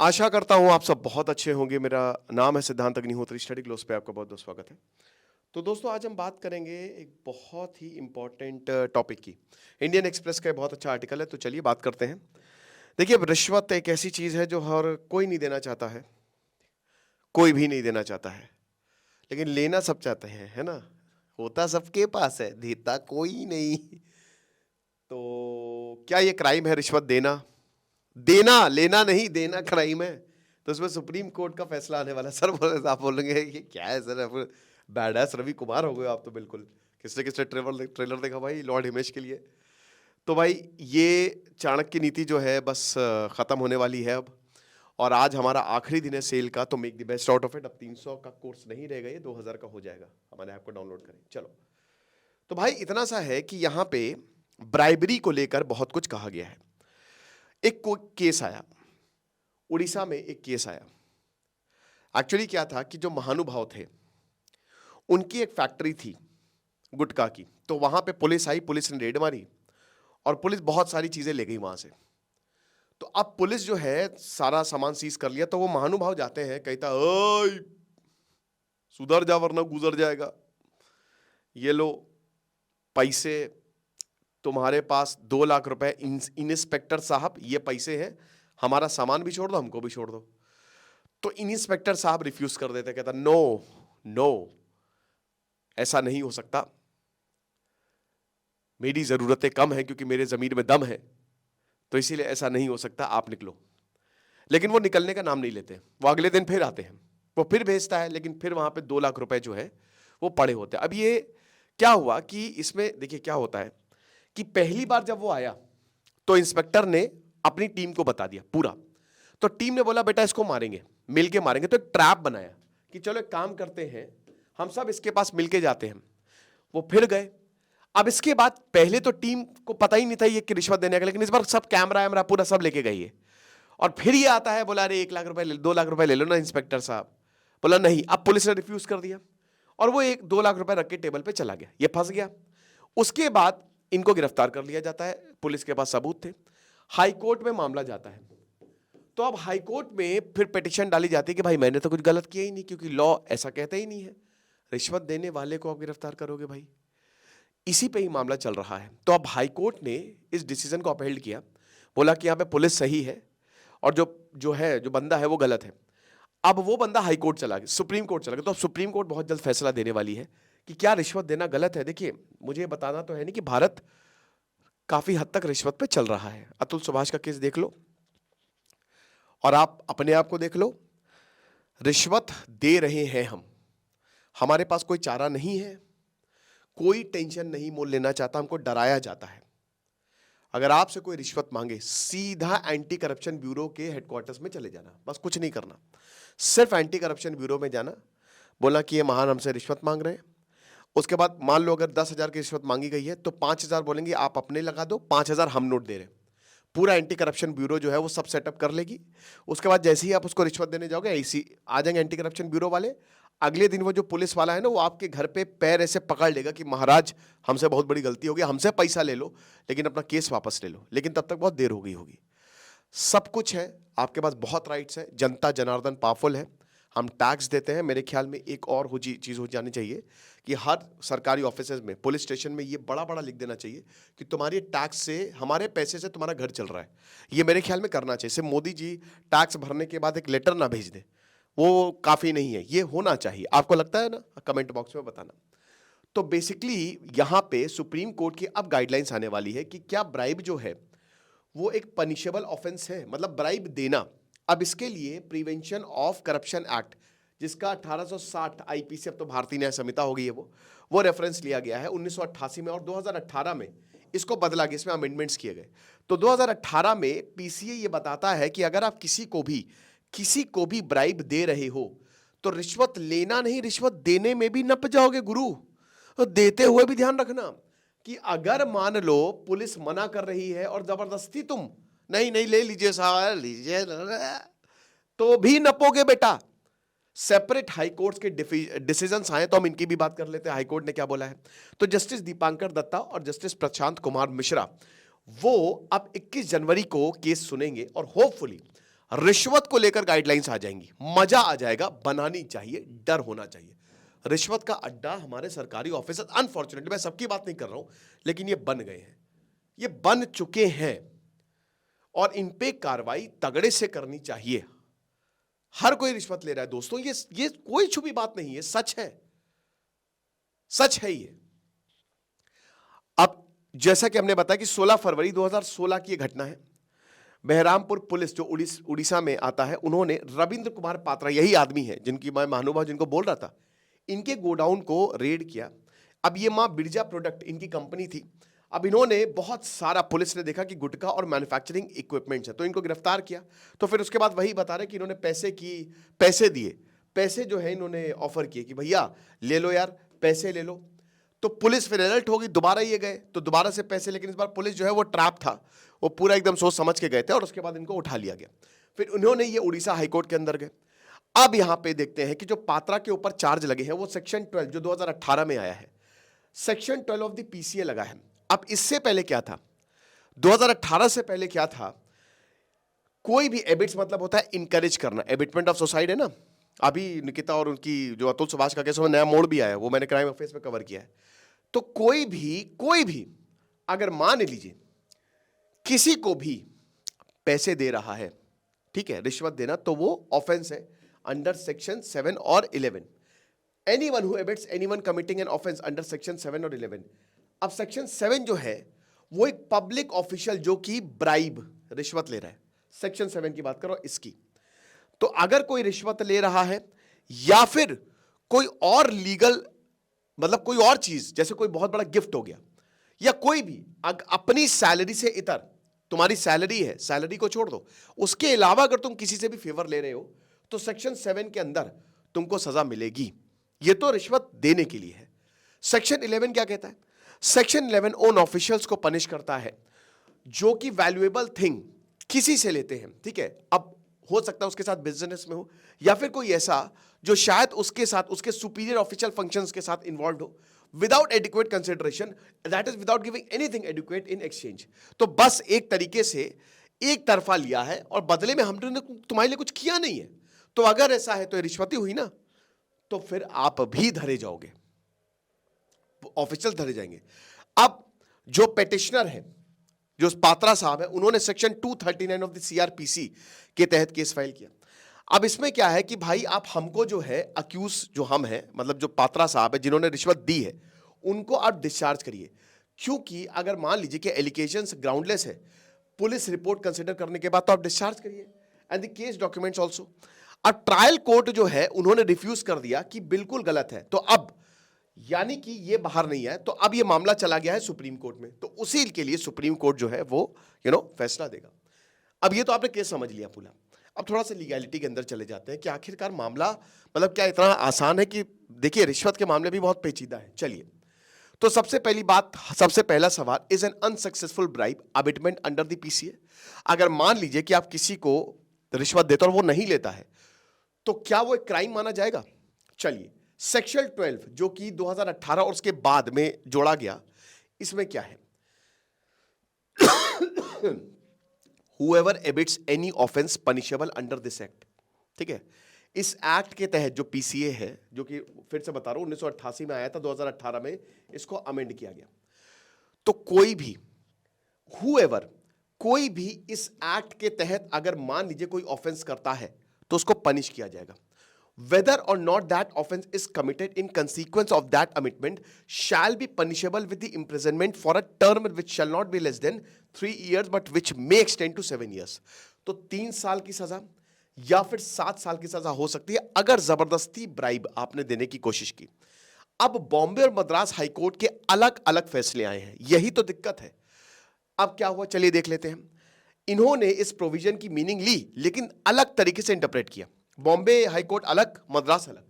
आशा करता हूँ आप सब बहुत अच्छे होंगे। मेरा नाम है सिद्धांत अग्निहोत्री, स्टडी ग्लोस पे आपका बहुत बहुत स्वागत है। तो दोस्तों, आज हम बात करेंगे एक बहुत ही इम्पोर्टेंट टॉपिक की। इंडियन एक्सप्रेस का एक बहुत अच्छा आर्टिकल है, तो चलिए बात करते हैं। देखिए, अब रिश्वत एक ऐसी चीज़ है जो हर कोई नहीं देना चाहता है, कोई भी नहीं देना चाहता है, लेकिन लेना सब चाहते हैं, है ना। होता सबके पास है, देता कोई नहीं। तो क्या ये क्राइम है रिश्वत देना? देना, लेना नहीं, देना क्राइम है। तो इसमें सुप्रीम कोर्ट का फैसला आने वाला है। सर बोले, आप बोलेंगे कि क्या है सर, आप बैड एस रवि कुमार हो गए आप तो। बिल्कुल, किसने किसने ट्रेलर देखा भाई लॉर्ड हिमेश के लिए। तो भाई, ये चाणक्य नीति जो है बस खत्म होने वाली है अब। और आज हमारा आखिरी दिन है सेल का, तो make the best out of it. अब 300 का कोर्स नहीं रहेगा, ये 2000 का हो जाएगा। हमारे ऐप को डाउनलोड करें। चलो, तो भाई इतना सा है कि यहाँ पे ब्राइबरी को लेकर बहुत कुछ कहा गया है। एक केस आया, उड़ीसा में एक केस आया। एक्चुअली क्या था कि जो महानुभाव थे, उनकी एक फैक्ट्री थी गुटखा की। तो वहां पे पुलिस आई, पुलिस ने रेड मारी और पुलिस बहुत सारी चीजें ले गई वहां से। तो अब पुलिस जो है सारा सामान सीज कर लिया। तो वो महानुभाव जाते हैं, कहता ओए सुधर जा वरना गुजर जाएगा, ये लो पैसे, तुम्हारे पास 2 लाख रुपए। इंस्पेक्टर साहब, ये पैसे हैं, हमारा सामान भी छोड़ दो, हमको भी छोड़ दो। तो इंस्पेक्टर साहब रिफ्यूज कर देते, कहता नो नो, ऐसा नहीं हो सकता, मेरी जरूरतें कम है क्योंकि मेरे जमीर में दम है, तो इसीलिए ऐसा नहीं हो सकता, आप निकलो। लेकिन वो निकलने का नाम नहीं लेते। वो अगले दिन फिर आते हैं, वो फिर भेजता है, लेकिन फिर वहां पे 2 लाख रुपए जो है वो पड़े होते हैं। अब ये क्या हुआ कि इसमें देखिए क्या होता है कि पहली बार जब वो आया तो इंस्पेक्टर ने अपनी टीम को बता दिया पूरा। तो टीम ने बोला बेटा इसको मारेंगे, मिलके मारेंगे। तो एक ट्रैप बनाया कि चलो एक काम करते हैं, हम सब इसके पास मिलके जाते हैं। वो फिर गए। अब इसके बाद पहले तो टीम को पता ही नहीं था ये कि रिश्वत देने का, लेकिन इस बार सब कैमरा वैमरा पूरा सब लेके गए। और फिर ये आता है, बोला अरे 1 लाख रुपए 2 लाख रुपए ले लो ना इंस्पेक्टर साहब। बोला नहीं। अब पुलिस ने रिफ्यूज कर दिया और वो 2 लाख रुपए रख के टेबल पे चला गया, ये फंस गया। उसके बाद इनको गिरफ्तार कर लिया जाता है, पुलिस के पास सबूत थे। हाई कोर्ट में मामला जाता है। तो अब हाई कोर्ट में फिर पिटीशन डाली जाती है कि भाई मैंने तो कुछ गलत किया ही नहीं, क्योंकि लॉ ऐसा कहता ही नहीं है रिश्वत देने वाले को आप गिरफ्तार करोगे भाई। इसी पे ही मामला चल रहा है। तो अब हाई कोर्ट ने इस डिसीजन को अपहेल्ड किया, बोला कि यहाँ पे पुलिस सही है और जो बंदा है वो गलत है। अब वो बंदा हाई कोर्ट चला गया, सुप्रीम कोर्ट चला गया। तो अब सुप्रीम कोर्ट बहुत जल्द फैसला देने वाली है कि क्या रिश्वत देना गलत है। देखिए, मुझे बताना तो है नहीं कि भारत काफी हद तक रिश्वत पे चल रहा है। अतुल सुभाष का केस देख लो और आप अपने आप को देख लो। रिश्वत दे रहे हैं हम, हमारे पास कोई चारा नहीं है, कोई टेंशन नहीं मोल लेना चाहता, हमको डराया जाता है। अगर आपसे कोई रिश्वत मांगे, सीधा एंटी करप्शन ब्यूरो के हेडक्वार्टर्स में चले जाना, बस कुछ नहीं करना। सिर्फ एंटी करप्शन ब्यूरो में जाना, बोला कि ये महान हमसे रिश्वत मांग रहे हैं। उसके बाद मान लो अगर 10,000 की रिश्वत मांगी गई है तो 5,000 बोलेंगे आप अपने लगा दो, 5,000 हम नोट दे रहे हैं। पूरा एंटी करप्शन ब्यूरो जो है वो सब सेटअप कर लेगी। उसके बाद जैसे ही आप उसको रिश्वत देने जाओगे, ऐसी आ जाएंगे एंटी करप्शन ब्यूरो वाले। अगले दिन वो जो पुलिस वाला है ना, वो आपके घर पे पैर ऐसे पकड़ लेगा कि महाराज हमसे बहुत बड़ी गलती हो गई, हमसे पैसा ले लो लेकिन अपना केस वापस ले लो। लेकिन तब तक बहुत देर हो गई होगी। सब कुछ है आपके पास, बहुत राइट्स है। जनता जनार्दन पावरफुल है, हम टैक्स देते हैं। मेरे ख्याल में एक और चीज़ हो जानी चाहिए कि हर सरकारी ऑफिसेज में, पुलिस स्टेशन में ये बड़ा बड़ा लिख देना चाहिए कि तुम्हारे टैक्स से, हमारे पैसे से तुम्हारा घर चल रहा है। ये मेरे ख्याल में करना चाहिए। सिर्फ मोदी जी टैक्स भरने के बाद एक लेटर ना भेज दें, वो काफ़ी नहीं है, ये होना चाहिए। आपको लगता है ना? कमेंट बॉक्स में बताना। तो बेसिकली यहाँ पे सुप्रीम कोर्ट की अब गाइडलाइंस आने वाली है कि क्या ब्राइब जो है वो एक पनिशेबल ऑफेंस है, मतलब ब्राइब देना। अब इसके लिए प्रिवेंशन ऑफ करप्शन एक्ट, जिसका 1860 आईपीसी, अब तो भारतीय न्याय संहिता हो गई है, वो रेफरेंस लिया गया है 1988 में, और 2018 में इसको बदला गया, इसमें अमेंडमेंट्स किए गए। तो 2018 में पीसीए ये बताता है कि अगर आप किसी को भी ब्राइब दे रहे हो तो रिश्वत लेना नहीं, रिश्वत देने में भी नप जाओगे गुरु। तो देते हुए भी ध्यान रखना कि अगर मान लो पुलिस मना कर रही है और जबरदस्ती तुम नहीं नहीं ले लीजिए साहब, लीजिए, तो भी नपोगे बेटा। सेपरेट हाई कोर्ट्स के डिसीजंस आए तो हम इनकी भी बात कर लेते हैं। हाई कोर्ट ने क्या बोला है? तो जस्टिस दीपांकर दत्ता और जस्टिस प्रशांत कुमार मिश्रा वो अब 21 जनवरी को केस सुनेंगे और होपफुली रिश्वत को लेकर गाइडलाइंस आ जाएंगी, मजा आ जाएगा, बनानी चाहिए, डर होना चाहिए। रिश्वत का अड्डा हमारे सरकारी ऑफिसर, अनफॉर्चुनेटली, मैं सबकी बात नहीं कर रहा हूं, लेकिन ये बन गए हैं, ये बन चुके हैं, और इन पे कार्रवाई तगड़े से करनी चाहिए। हर कोई रिश्वत ले रहा है दोस्तों, ये कोई छुपी बात नहीं है, सच है, सच है ये। अब जैसा कि हमने बताया कि 16 फरवरी 2016 की यह घटना है। बहरामपुर पुलिस, जो उड़ीसा में आता है, उन्होंने रविंद्र कुमार पात्रा, यही आदमी है जिनकी मैं महानुभाव जिनको बोल रहा था, इनके गोडाउन को रेड किया। अब ये मां बिरजा प्रोडक्ट इनकी कंपनी थी। अब इन्होंने बहुत सारा, पुलिस ने देखा कि गुटखा और मैन्युफैक्चरिंग इक्विपमेंट्स है, तो इनको गिरफ्तार किया। तो फिर उसके बाद वही बता रहे कि इन्होंने पैसे दिए, पैसे जो है इन्होंने ऑफर किए कि भैया ले लो यार, पैसे ले लो। तो पुलिस फिर अलर्ट होगी, दोबारा ये गए तो दोबारा से पैसे, लेकिन इस बार पुलिस जो है वो ट्रैप था, वो पूरा एकदम सोच समझ के गए थे, और उसके बाद इनको उठा लिया गया। फिर उन्होंने ये उड़ीसा हाईकोर्ट के अंदर गए। अब यहां पे देखते हैं कि जो पात्रा के ऊपर चार्ज लगे हैं वो सेक्शन 12 जो 2018 में आया है, सेक्शन 12 ऑफ द पीसीए लगा है। अब इससे पहले क्या था, 2018 से पहले क्या था, कोई भी एबिट्स मतलब होता है इनकरेज करना, एबिटमेंट ऑफ सुसाइड है ना। अभी निकिता और उनकी जो अतुल सुभाष का केस में नया मोड़ भी आया, वो मैंने क्राइम अफेयर्स में कवर किया है। तो कोई भी अगर मान लीजिए किसी को भी पैसे दे रहा है, ठीक है, रिश्वत देना, तो वो ऑफेंस है अंडर सेक्शन 7 और 11। Anyone who Abids anyone committing N offence under section 7 और 11। अब सेक्शन 7 जो है वो एक पब्लिक ऑफिशियल जो कि ब्राइब, रिश्वत ले रहा है, सेक्शन 7 की बात करो इसकी। तो अगर कोई रिश्वत ले रहा है या फिर कोई और लीगल, मतलब कोई और चीज, जैसे कोई बहुत बड़ा गिफ्ट हो गया, या कोई भी अपनी सैलरी से इतर, तुम्हारी सैलरी है, सैलरी को छोड़ दो, उसके अलावा अगर तुम किसी से भी फेवर ले रहे हो, तो सेक्शन 7 के अंदर तुमको सजा मिलेगी। ये तो रिश्वत देने के लिए है। सेक्शन 11 क्या कहता है? सेक्शन 11 ओन ऑफिशियल्स को पनिश करता है जो कि वैल्यूएबल थिंग किसी से लेते हैं, ठीक है। अब हो सकता है उसके साथ बिजनेस में हो, या फिर कोई ऐसा जो शायद उसके साथ, उसके सुपीरियर ऑफिशियल फंक्शंस के साथ इन्वॉल्व हो, without adequate consideration, that is without giving anything adequate in exchange. तो बस एक तरीके से एक तरफा लिया है और बदले में हमने तुम्हारे लिए कुछ किया नहीं है। तो अगर ऐसा है तो ये रिश्वती हुई ना, तो फिर आप भी धरे जाओगे, ऑफिशियल धरे जाएंगे। अब जो पेटिशनर है, जो पात्रा साहब है, उन्होंने सेक्शन 239 ऑफ द सीआरपीसी के तहत केस फाइल किया। अब इसमें क्या है कि भाई आप हमको जो है अक्यूज, जो हम हैं, मतलब जो पात्रा साहब है जिन्होंने रिश्वत दी है, उनको आप डिस्चार्ज करिए। क्योंकि अगर मान लीजिए कि एलिगेशंस ग्राउंडलेस है, पुलिस रिपोर्ट कंसिडर करने के बाद तो आप डिस्चार्ज करिए, and the case documents also. अब ट्रायल कोर्ट जो है उन्होंने रिफ्यूज कर दिया कि बिल्कुल गलत है, तो अब यानी कि ये बाहर नहीं है, तो अब ये मामला चला गया है सुप्रीम कोर्ट में। तो उसी के लिए सुप्रीम कोर्ट जो है वो फैसला देगा। अब ये तो आपने केस समझ लिया पूरा। अब थोड़ा सा लीगैलिटी के अंदर चले जाते हैं कि आखिरकार मामला मतलब क्या इतना आसान है कि देखिए रिश्वत के मामले भी बहुत पेचीदा है। चलिए, तो सबसे पहली बात, सबसे पहला सवाल, is an unsuccessful bribe abetment under the PCA. अगर मान लीजिए कि आप किसी को रिश्वत देते और वो नहीं लेता है, तो क्या वो एक क्राइम माना जाएगा? चलिए, सेक्शन 12 जो कि 2018 और उसके बाद में जोड़ा गया, इसमें क्या है? Whoever abets any offense punishable under this act, ठीक है। इस एक्ट के तहत जो पीसीए है, जो कि फिर से बता रहा हूं 1988 में आया था, 2018 में इसको अमेंड किया गया। तो कोई भी whoever, कोई भी इस एक्ट के तहत अगर मान लीजिए कोई ऑफेंस करता है तो उसको पनिश किया जाएगा। Whether or not that offense is committed in consequence of that amendment shall be punishable with the imprisonment for a term which shall not be less than 3 years but which may extend to 7 years। तो 3 साल की सजा या फिर 7 साल की सजा हो सकती है अगर जबरदस्ती ब्राइब आपने देने की कोशिश की। अब बॉम्बे और मद्रास हाईकोर्ट के अलग अलग फैसले आए हैं, यही तो दिक्कत है। अब क्या हुआ, चलिए देख लेते हैं। इन्होंने इस प्रोविजन की मीनिंग ली लेकिन अलग तरीके से इंटरप्रेट किया। बॉम्बे हाईकोर्ट अलग, मद्रास अलग।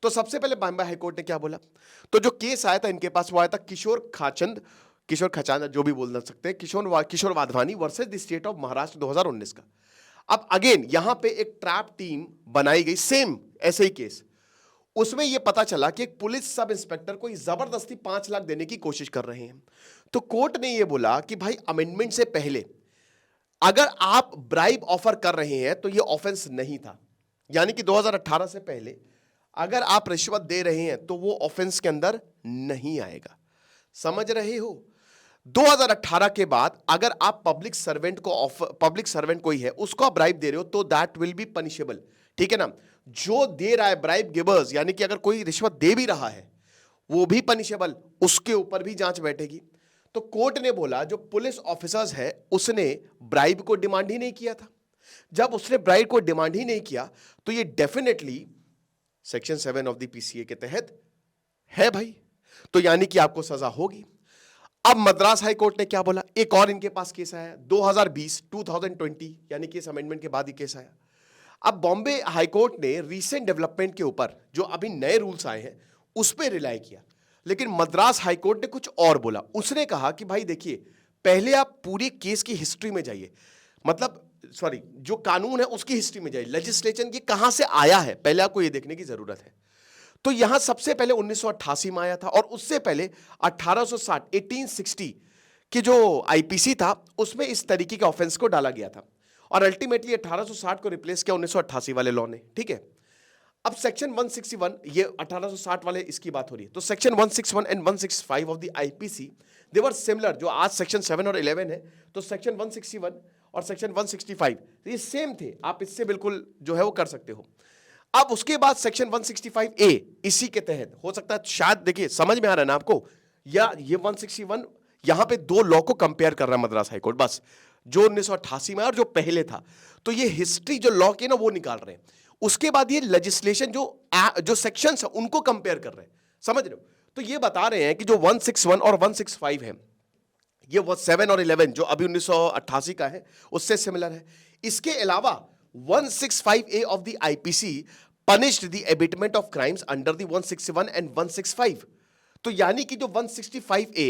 तो सबसे पहले बॉम्बे हाईकोर्ट ने क्या बोला, तो जो केस आया था इनके पास वो आया था किशोर खचांद, जो भी बोल सकते हैं, Kishore Wadhwani versus the State of Maharashtra 2019 का। अब अगेन यहां पे एक ट्रैप टीम बनाई गई, सेम ऐसे ही केस। उसमें यह पता चला कि एक पुलिस सब इंस्पेक्टर को जबरदस्ती 5 लाख देने की कोशिश कर रहे हैं। तो कोर्ट ने यह बोला कि भाई अमेंडमेंट से पहले अगर आप ब्राइब ऑफर कर रहे हैं तो ये ऑफेंस नहीं था, यानी कि 2018 से पहले अगर आप रिश्वत दे रहे हैं तो वो ऑफेंस के अंदर नहीं आएगा। समझ रहे हो? 2018 के बाद अगर आप पब्लिक सर्वेंट को ऑफर, पब्लिक सर्वेंट कोई है उसको आप ब्राइब दे रहे हो तो दैट विल बी पनिशेबल। ठीक है ना? जो दे रहा है ब्राइब गिवर्स, यानी कि अगर कोई रिश्वत दे भी रहा है वो भी पनिशेबल, उसके ऊपर भी जांच बैठेगी। तो कोर्ट ने बोला जो पुलिस ऑफिसर्स है उसने ब्राइब को डिमांड ही नहीं किया था। जब उसने ब्राइब को डिमांड ही नहीं किया तो ये definitely section 7 of the PCA के तहत है भाई, तो यानी कि आपको सजा होगी। अब मद्रास हाई कोर्ट ने क्या बोला, एक और इनके पास केस आया 2020 यानी कि इस अमेंडमेंट के बाद ही केस आया। अब बॉम्बे हाई कोर्ट ने रीसेंट डेवलपमेंट के ऊपर जो अभी नए रूल्स आए हैं उस पर रिलाई किया, लेकिन मद्रास हाई कोर्ट ने कुछ और बोला। उसने कहा कि भाई देखिए, पहले आप पूरी केस की हिस्ट्री में जाइए, मतलब सॉरी जो कानून है उसकी हिस्ट्री में जाइए, लेजिस्लेशन की कहां से आया है पहले आपको यह देखने की जरूरत है। तो यहां सबसे पहले 1988 में आया था और उससे पहले 1860 की जो आईपीसी था उसमें इस तरीके के ऑफेंस को डाला गया था और अल्टीमेटली 1860 को रिप्लेस किया 1988 वाले लॉ ने। ठीक है, अब सेक्शन 161, ये 1860 वाले इसकी बात हो रही है, तो section 161 and 165 of the IPC they were similar. जो आज सेक्शन 7 और 11 है तो सेक्शन 161 और सेक्शन 165 ये सेम थे, आप इससे बिल्कुल जो है वो कर सकते हो। अब उसके बाद सेक्शन 165A इसी के तहत हो सकता है, शायद देखिए समझ में आ रहा है ना आपको, या ये 161 यहां पे दो लॉ को कंपेयर कर रहा है मद्रास हाईकोर्ट, बस जो 1988 में और जो पहले था, तो ये हिस्ट्री जो लॉ की ना वो निकाल रहे हैं। उसके बाद ये लेजिस्लेशन जो सेक्शंस है उनको कंपेयर कर रहे हैं, समझ रहे हो? तो ये बता रहे हैं कि जो 161 और 165 है ये 7 और 11 जो अभी 1988 का है उससे सिमिलर है। इसके अलावा 165A of the IPC punished the abatement of crimes under the 161 and 165। तो यानी कि जो 165A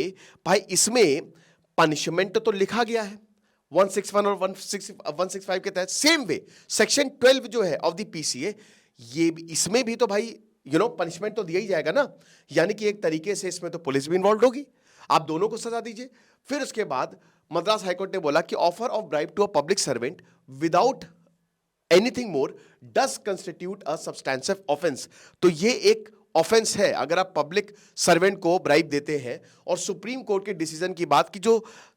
भाई इसमें पनिशमेंट तो लिखा गया है 161 और 165 के तहत। सेम वे सेक्शन 12 जो है ऑफ द पीसीए, ये इसमें भी तो भाई पनिशमेंट तो दिया ही जाएगा ना, यानी कि एक तरीके से इसमें तो पुलिस भी इन्वॉल्व होगी, आप दोनों को सजा दीजिए। फिर उसके बाद मद्रास हाईकोर्ट ने बोला कि offer of bribe to a public servant without anything more does constitute a substantive offence. तो ये एक ऑफेंस है अगर आप पब्लिक सर्वेंट को ब्राइब देते हैं। और सुप्रीम कोर्ट के डिसीजन की बात की जो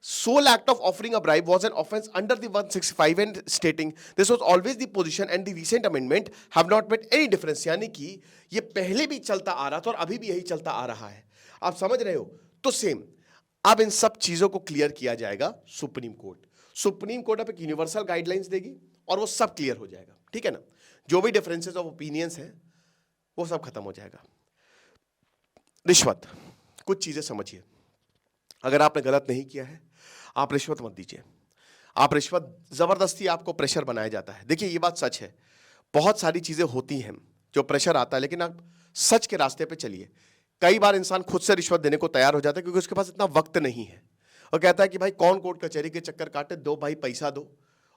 sole act of offering a bribe was an offence under the 165 and stating this was always the position and the recent amendment have not made any difference. यानी कि ये पहले भी चलता आ रहा था और अभी भी यही चलता आ रहा है, आप समझ रहे हो? तो सेम अब इन सब चीजों को क्लियर किया जाएगा सुप्रीम कोर्ट। सुप्रीम कोर्ट अब एक यूनिवर्सल गाइडलाइंस देगी और वो सब क्लियर हो जाएगा, ठीक है ना? जो भी डिफरेंसेस ऑफ ओपिनियंस हैं वो सब खत्म हो जाएगा। रिश्वत, कुछ चीजें समझिए, अगर आपने गलत नहीं किया है आप रिश्वत मत दीजिए। आप रिश्वत जबरदस्ती आपको प्रेशर बनाया जाता है। देखिए ये बात सच है, बहुत सारी चीजें होती हैं जो प्रेशर आता है, लेकिन आप सच के रास्ते पे चलिए। कई बार इंसान खुद से रिश्वत देने को तैयार हो जाता है क्योंकि उसके पास इतना वक्त नहीं है और कहता है कि भाई कौन कोर्ट कचहरी के चक्कर काटे, दो भाई पैसा दो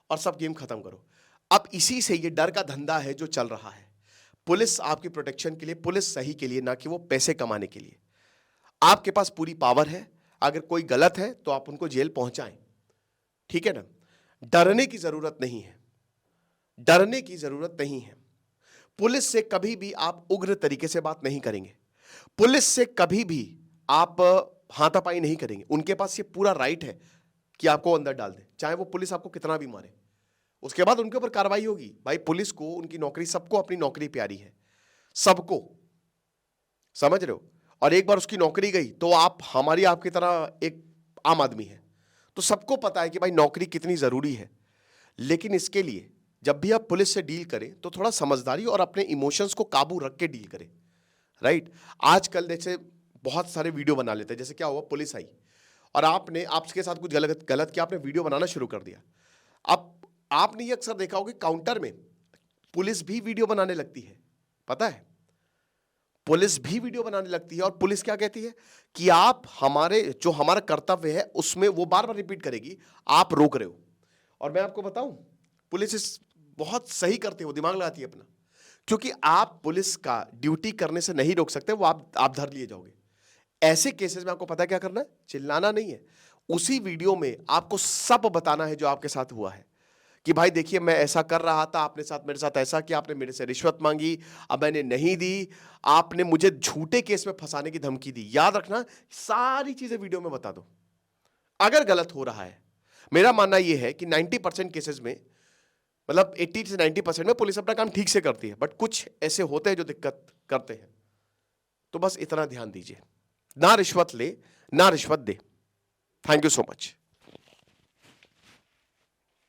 और सब गेम खत्म करो। अब इसी से ये डर का धंधा है जो चल रहा है। पुलिस आपकी प्रोटेक्शन के लिए, पुलिस सही के लिए, ना कि वो पैसे कमाने के लिए। आपके पास पूरी पावर है, अगर कोई गलत है तो आप उनको जेल पहुंचाएं, ठीक है ना? डरने की जरूरत नहीं है, डरने की जरूरत नहीं है। पुलिस से कभी भी आप उग्र तरीके से बात नहीं करेंगे, पुलिस से कभी भी आप हाथापाई नहीं करेंगे। उनके पास ये पूरा राइट है कि आपको अंदर डाल दें, चाहे वो पुलिस आपको कितना भी मारे, उसके बाद उनके ऊपर कार्रवाई होगी। भाई पुलिस को उनकी नौकरी, सबको अपनी नौकरी प्यारी है, सबको, समझ रहे हो? और एक बार उसकी नौकरी गई तो आप हमारी आपकी तरह एक आम आदमी है, तो सबको पता है कि भाई नौकरी कितनी जरूरी है। लेकिन इसके लिए जब भी आप पुलिस से डील करें तो थोड़ा समझदारी और अपने इमोशंस को काबू रख के डील करें, राइट? आजकल जैसे बहुत सारे वीडियो बना लेते हैं, जैसे क्या हुआ, पुलिस आई और आपने आपके साथ कुछ गलत किया, आपने वीडियो बनाना शुरू कर दिया। अब आपने ये अक्सर देखा होगा काउंटर में पुलिस भी वीडियो बनाने लगती है, पता है? पुलिस भी वीडियो बनाने लगती है और पुलिस क्या कहती है कि आप जो हमारा कर्तव्य है उसमें, वो बार बार रिपीट करेगी, आप रोक रहे हो। और मैं आपको बताऊं, पुलिस बहुत सही करती है, वो दिमाग लगाती है अपना, क्योंकि आप पुलिस का ड्यूटी करने से नहीं रोक सकते, वो आप धर लिए जाओगे। ऐसे केसेस में आपको पता है क्या करना है, चिल्लाना नहीं है, उसी वीडियो में आपको सब बताना है जो आपके साथ हुआ है कि भाई देखिए मैं ऐसा कर रहा था, आपने साथ मेरे साथ ऐसा किया, आपने मेरे से रिश्वत मांगी, अब मैंने नहीं दी, आपने मुझे झूठे केस में फंसाने की धमकी दी। याद रखना, सारी चीजें वीडियो में बता दो। अगर गलत हो रहा है, मेरा मानना यह है कि 90% केसेस में, मतलब 80 से 90% में पुलिस अपना काम ठीक से करती है, बट कुछ ऐसे होते हैं जो दिक्कत करते हैं। तो बस इतना ध्यान दीजिए, ना रिश्वत ले ना रिश्वत दे। Thank you so much.